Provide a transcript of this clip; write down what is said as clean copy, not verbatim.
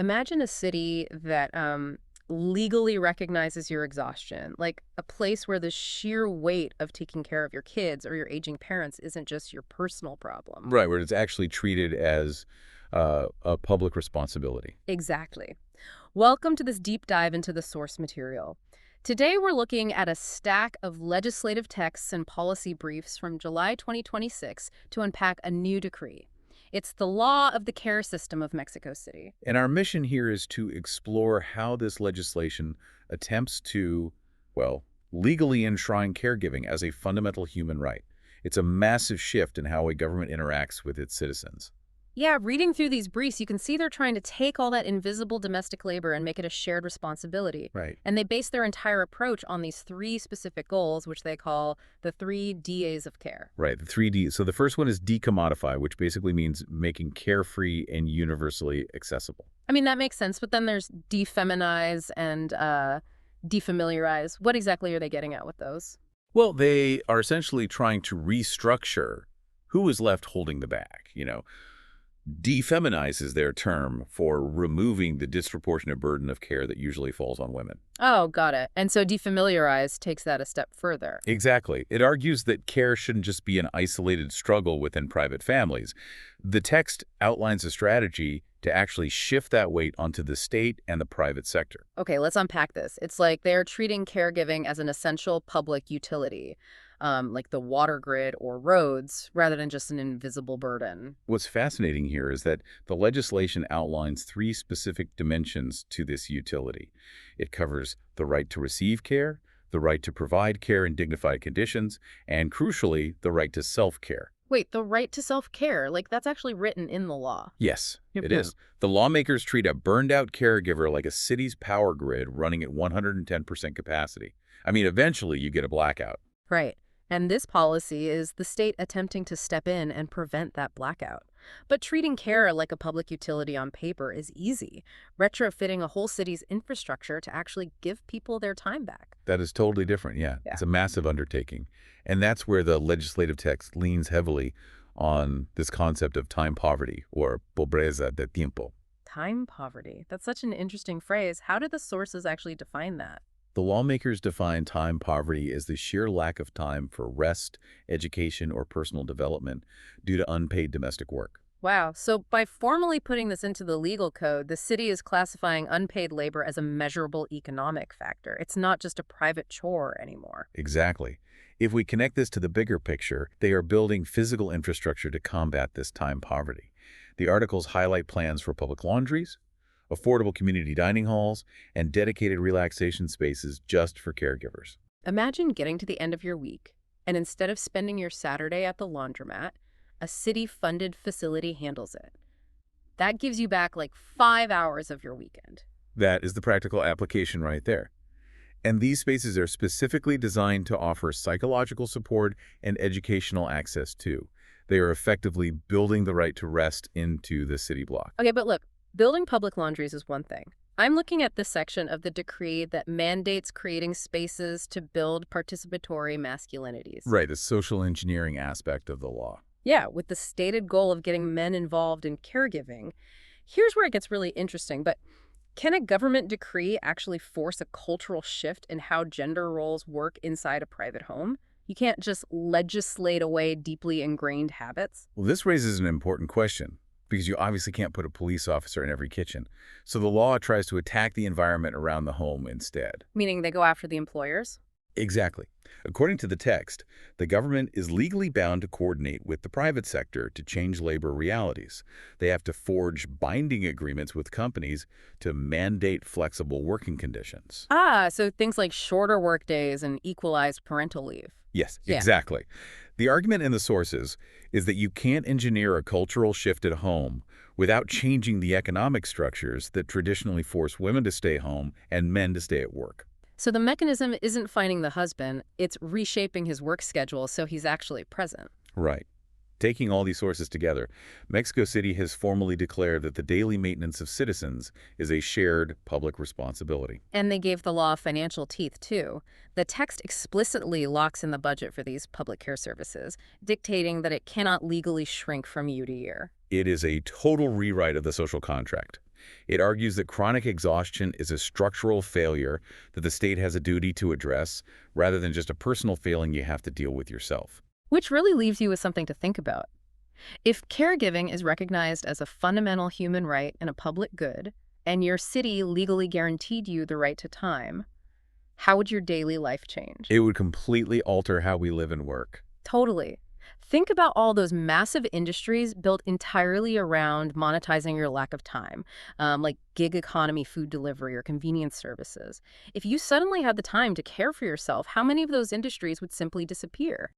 Imagine a city that legally recognizes your exhaustion, like a place where the sheer weight of taking care of your kids or your aging parents isn't just your personal problem. Right, where it's actually treated as a public responsibility. Exactly. Welcome to this deep dive into the source material. Today, we're looking at a stack of legislative texts and policy briefs from July 2026 to unpack a new decree. It's the Law of the Care System of Mexico City. And our mission here is to explore how this legislation attempts to, well, legally enshrine caregiving as a fundamental human right. It's a massive shift in how a government interacts with its citizens. Yeah, reading through these briefs, you can see they're trying to take all that invisible domestic labor and make it a shared responsibility. Right. And they base their entire approach on these three specific goals, which they call the three DAs of care. Right, the 3D. So the first one is decommodify, which basically means making carefree and universally accessible. I mean, that makes sense, but then there's defeminize and defamiliarize. What exactly are they getting at with those? Well, they are essentially trying to restructure who is left holding the bag. Defeminize is their term for removing the disproportionate burden of care that usually falls on women. Oh, got it. And so defamiliarize takes that a step further. Exactly. It argues that care shouldn't just be an isolated struggle within private families. The text outlines a strategy to actually shift that weight onto the state and the private sector. Okay, let's unpack this. It's like they're treating caregiving as an essential public utility, like the water grid or roads, rather than just an invisible burden. What's fascinating here is that the legislation outlines three specific dimensions to this utility. It covers the right to receive care, the right to provide care in dignified conditions, and crucially, the right to self-care. Wait, the right to self-care, like that's actually written in the law. Yes, Yep. it is. The lawmakers treat a burned-out caregiver like a city's power grid running at 110% capacity. I mean, eventually you get a blackout. Right. And this policy is the state attempting to step in and prevent that blackout. But treating care like a public utility on paper is easy, retrofitting a whole city's infrastructure to actually give people their time back. That is totally different, yeah. Yeah. It's a massive undertaking. And that's where the legislative text leans heavily on this concept of time poverty, or pobreza de tiempo. Time poverty. That's such an interesting phrase. How did the sources actually define that? The lawmakers define time poverty as the sheer lack of time for rest, education, or personal development due to unpaid domestic work. Wow. So by formally putting this into the legal code, the city is classifying unpaid labor as a measurable economic factor. It's not just a private chore anymore. Exactly. If we connect this to the bigger picture, they are building physical infrastructure to combat this time poverty. The articles highlight plans for public laundries, affordable community dining halls, and dedicated relaxation spaces just for caregivers. Imagine getting to the end of your week, and instead of spending your Saturday at the laundromat, a city-funded facility handles it. That gives you back like 5 hours of your weekend. That is the practical application right there. And these spaces are specifically designed to offer psychological support and educational access too. They are effectively building the right to rest into the city block. Okay, but look, building public laundries is one thing. I'm looking at this section of the decree that mandates creating spaces to build participatory masculinities. Right, the social engineering aspect of the law. Yeah, with the stated goal of getting men involved in caregiving. Here's where it gets really interesting, but can a government decree actually force a cultural shift in how gender roles work inside a private home? You can't just legislate away deeply ingrained habits. Well, this raises an important question, because you obviously can't put a police officer in every kitchen. So the law tries to attack the environment around the home instead. Meaning they go after the employers? Exactly. According to the text, the government is legally bound to coordinate with the private sector to change labor realities. They have to forge binding agreements with companies to mandate flexible working conditions. Ah, so things like shorter work days and equalized parental leave. Yes, Yeah. exactly. The argument in the sources is that you can't engineer a cultural shift at home without changing the economic structures that traditionally force women to stay home and men to stay at work. So the mechanism isn't finding the husband, it's reshaping his work schedule so he's actually present. Right. Taking all these sources together, Mexico City has formally declared that the daily maintenance of citizens is a shared public responsibility. And they gave the law financial teeth, too. The text explicitly locks in the budget for these public care services, dictating that it cannot legally shrink from year to year. It is a total rewrite of the social contract. It argues that chronic exhaustion is a structural failure that the state has a duty to address, rather than just a personal failing you have to deal with yourself. Which really leaves you with something to think about. If caregiving is recognized as a fundamental human right and a public good, and your city legally guaranteed you the right to time, how would your daily life change? It would completely alter how we live and work. Totally. Think about all those massive industries built entirely around monetizing your lack of time, like gig economy food delivery or convenience services. If you suddenly had the time to care for yourself, how many of those industries would simply disappear?